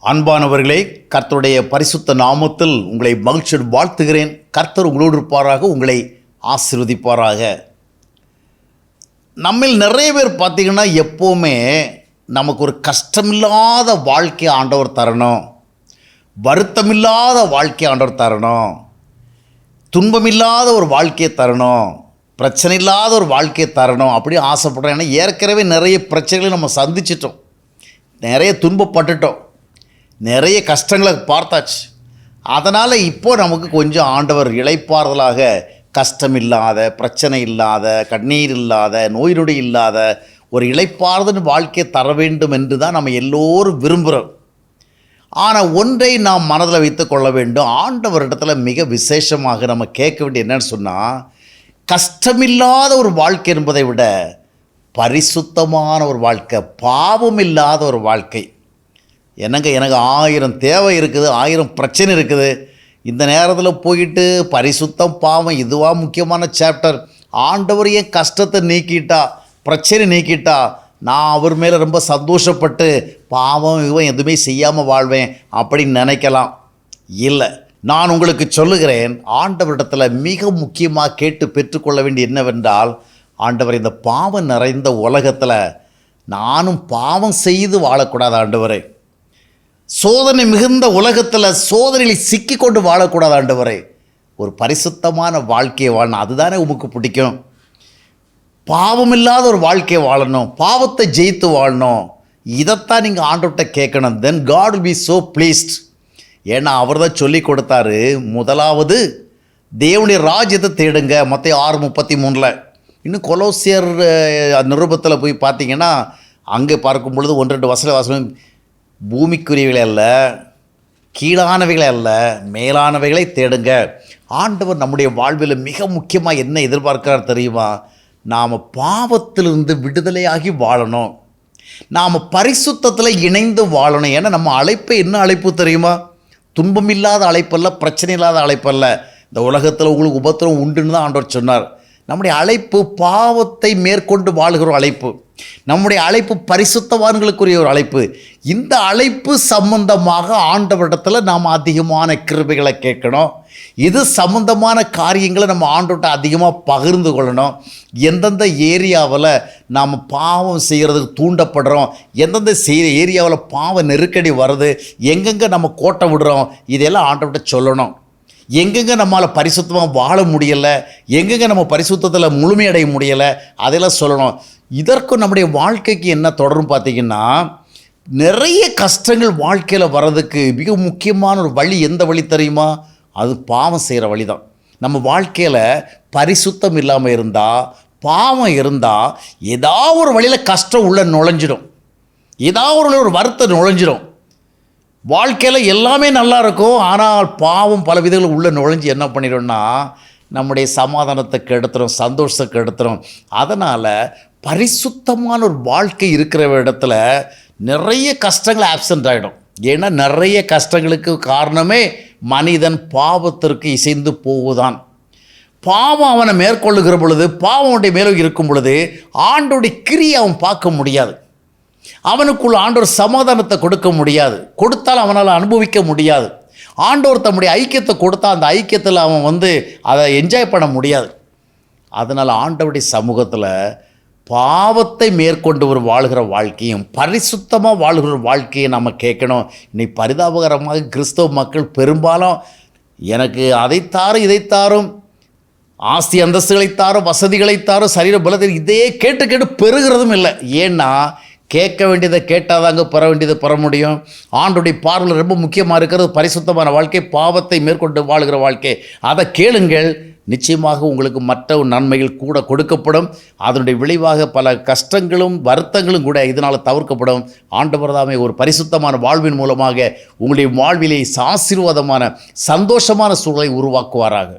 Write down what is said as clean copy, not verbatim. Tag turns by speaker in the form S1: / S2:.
S1: அன்பானவர்களே, கர்த்தருடைய பரிசுத்த நாமத்தில் உங்களை மகிழ்ச்சியோடு வாழ்த்துகிறேன். கர்த்தர் உங்களோடு இருப்பாராக, உங்களை ஆசீர்வதிப்பாராக. நம்மில் நிறைய பேர் பார்த்திங்கன்னா எப்போவுமே நமக்கு ஒரு கஷ்டமில்லாத வாழ்க்கை ஆண்டவர் தரணும், வருத்தமில்லாத வாழ்க்கை ஆண்டவர் தரணும், துன்பமில்லாத ஒரு வாழ்க்கையை தரணும், பிரச்சனை இல்லாத ஒரு வாழ்க்கையை தரணும் அப்படி ஆசைப்படுறோம். ஏன்னா ஏற்கனவே நிறைய பிரச்சனைகளை நம்ம சந்திச்சிட்டோம், நிறைய துன்பப்பட்டுட்டோம், நிறைய கஷ்டங்களை பார்த்தாச்சு. அதனால் இப்போது நமக்கு கொஞ்சம் ஆண்டவர் இளைப்பாறுதலாக கஷ்டம் இல்லாத, பிரச்சனை இல்லாத, கண்ணீர் இல்லாத, நோய் நொடி இல்லாத ஒரு இளைப்பாறுதல் வாழ்க்கையை தர வேண்டும் என்று தான் நம்ம எல்லோரும் விரும்புகிறோம். ஆனால் ஒன்றை நாம் மனதில் வைத்து கொள்ள வேண்டும், ஆண்டவரிடத்தில் மிக விசேஷமாக நம்ம கேட்க வேண்டிய என்னன்னு சொன்னால், கஷ்டமில்லாத ஒரு வாழ்க்கை என்பதை விட பரிசுத்தமான ஒரு வாழ்க்கை, பாவம் இல்லாத ஒரு வாழ்க்கை. எனக்கு 1000 தேவை இருக்குது, 1000 பிரச்சனை இருக்குது. இந்த நேரத்தில் போயிட்டு பரிசுத்தம் பாவம் இதுவாக முக்கியமான சாப்டர். ஆண்டவர் என் கஷ்டத்தை நீக்கிட்டா, பிரச்சனை நீக்கிட்டா, நான் அவர் மேலே ரொம்ப சந்தோஷப்பட்டு பாவம் இவன் எதுவுமே செய்யாமல் வாழ்வேன் அப்படின்னு நினைக்கலாம். இல்லை, நான் உங்களுக்கு சொல்லுகிறேன், ஆண்டவரிடத்தில் மிக முக்கியமாக கேட்டு பெற்றுக்கொள்ள வேண்டிய என்னவென்றால், ஆண்டவர் இந்த பாவம் நிறைந்த உலகத்தில் நானும் பாவம் செய்து வாழக்கூடாது ஆண்டவரே. சோதனை மிகுந்த உலகத்தில் சோதனையில் சிக்கி கொண்டு வாழக்கூடாது ஆண்டவரே. ஒரு பரிசுத்தமான வாழ்க்கையை வாழணும், அதுதானே உமக்கு பிடிக்கும். பாவமில்லாத ஒரு வாழ்க்கையை வாழணும், பாவத்தை ஜெயித்து வாழணும். இதைத்தான் நீங்கள் ஆண்டவர்கிட்ட கேட்கணும். Then God will be so pleased. ஏன்னா அவர் தான் சொல்லி கொடுத்தாரு, முதலாவது தேவனுடைய ராஜ்யத்தை தேடுங்க, மத்தேயு 6:33. இன்னும் கொலோசியர் நிருபத்தில் போய் பார்த்தீங்கன்னா அங்கே பார்க்கும் பொழுது 1-2 வசனம், பூமிக்குரியவைகளை அல்ல, கீழானவைகளை அல்ல, மேலானவைகளை தேடுங்க. ஆண்டவர் நம்முடைய வாழ்வில் மிக முக்கியமாக என்ன எதிர்பார்க்கிறார் தெரியுமா? நாம் பாவத்திலிருந்து விடுதலையாகி வாழணும், நாம் பரிசுத்தத்தில் இணைந்து வாழணும். ஏன்னா நம்ம அழைப்பு என்ன அழைப்பு தெரியுமா? துன்பம் இல்லாத அழைப்பல்ல, பிரச்சனை இல்லாத அழைப்பல்ல. இந்த உலகத்தில் உங்களுக்கு உபத்திரம் உண்டுன்னு தான் ஆண்டவர் சொன்னார். நம்முடைய அழைப்பு பாவத்தை மேற்கொண்டு வாழ்கிற அழைப்பு. நம்முடைய அழைப்பு பரிசுத்தவான்களுக்குரிய ஒரு அழைப்பு. இந்த அழைப்பு சம்பந்தமாக ஆண்டவரிடத்தில் நாம் அதிகமான கிருபைகளை கேட்கணும். இது சம்பந்தமான காரியங்களை நம்ம ஆண்டவர்கிட்ட அதிகமாக பகிர்ந்து கொள்ளணும். எந்தெந்த ஏரியாவில் நாம் பாவம் செய்கிறதுக்கு தூண்டப்படுறோம், எந்தெந்த ஏரியாவில் பாவ நெருக்கடி வருது, எங்கெங்கே நம்ம கோட்டை விடுறோம், இதெல்லாம் ஆண்டவர்கிட்ட சொல்லணும். எங்கெங்கே நம்மளால் பரிசுத்தமாக வாழ முடியலை, எங்கெங்கே நம்ம பரிசுத்தத்தில் முழுமையடைய முடியலை, அதெல்லாம் சொல்லணும். இதற்கும் நம்முடைய வாழ்க்கைக்கு என்ன தொடரும் பார்த்திங்கன்னா, நிறைய கஷ்டங்கள் வாழ்க்கையில் வர்றதுக்கு மிக முக்கியமான ஒரு வழி எந்த வழி தெரியுமா? அது பாவம் செய்கிற வழி தான். நம்ம வாழ்க்கையில் பரிசுத்தம் இல்லாமல் இருந்தால், பாவம் இருந்தால், ஏதாவது ஒரு வழியில் கஷ்டம் உள்ளே நுழைஞ்சிடும், ஏதாவது ஒரு வருத்தம் நுழைஞ்சிடும். வாழ்க்கையில் எல்லாமே நல்லா இருக்கும், ஆனால் பாவம் பல விதங்கள் உள்ளே நுழைஞ்சி என்ன பண்ணிடும்னா நம்முடைய சமாதானத்தை கெடுத்துரும், சந்தோஷத்தை கெடுத்துரும். அதனால் பரிசுத்தமான ஒரு வாழ்க்கை இருக்கிற இடத்துல நிறைய கஷ்டங்கள் ஆப்சண்ட் ஆகிடும். ஏன்னா நிறைய கஷ்டங்களுக்கு காரணமே மனிதன் பாவத்திற்கு இசைந்து போவதுதான். பாவம் அவனை மேற்கொள்ளுகிற பொழுது, பாவம் அவனுடைய மேலே இருக்கும் பொழுது ஆண்டோடைய கிரியை அவன் பார்க்க முடியாது, அவனுக்குள்ள ஆண்டவர் சமாதானத்தை கொடுக்க முடியாது, கொடுத்தால் அவனால் அனுபவிக்க முடியாது. ஆண்டவர் தம்முடைய ஐக்கியத்தை கொடுத்தா அந்த ஐக்கியத்தில் அவன் அதை என்ஜாய் பண்ண முடியாது. அதனால் ஆண்டவருடைய சமூகத்தில் பாவத்தை மேற்கொண்டு ஒரு வாழ்கிற வாழ்க்கையும் பரிசுத்தமாக வாழ்கிற வாழ்க்கையை நம்ம கேட்கணும். இன்னைக்கு பரிதாபகரமாக கிறிஸ்தவ மக்கள் பெரும்பாலும் எனக்கு அதைத்தாரும் இதைத்தாரும், ஆஸ்தி அந்தஸ்துகளைத்தாரும், வசதிகளைத்தாரும், சரீர பலத்தை இதையே கேட்டு கேட்டு பெறுகிறதும் இல்லை. ஏன்னா கேட்க வேண்டியதை கேட்டாதாங்க பெற வேண்டியதை பெற முடியும். ஆண்டுடைய பார்வையில் ரொம்ப முக்கியமாக இருக்கிறது பரிசுத்தமான வாழ்க்கை, பாவத்தை மேற்கொண்டு வாழ்கிற வாழ்க்கை. அதை கேளுங்கள், நிச்சயமாக உங்களுக்கு மற்ற நன்மைகள் கூட கொடுக்கப்படும். அதனுடைய விளைவாக பல கஷ்டங்களும் வருத்தங்களும் கூட இதனால் தவிர்க்கப்படும். ஆண்டவர் தாமே ஒரு பரிசுத்தமான வாழ்வின் மூலமாக உங்களுடைய வாழ்விலே ஆசீர்வாதமான சந்தோஷமான சூழலை உருவாக்குவாராக.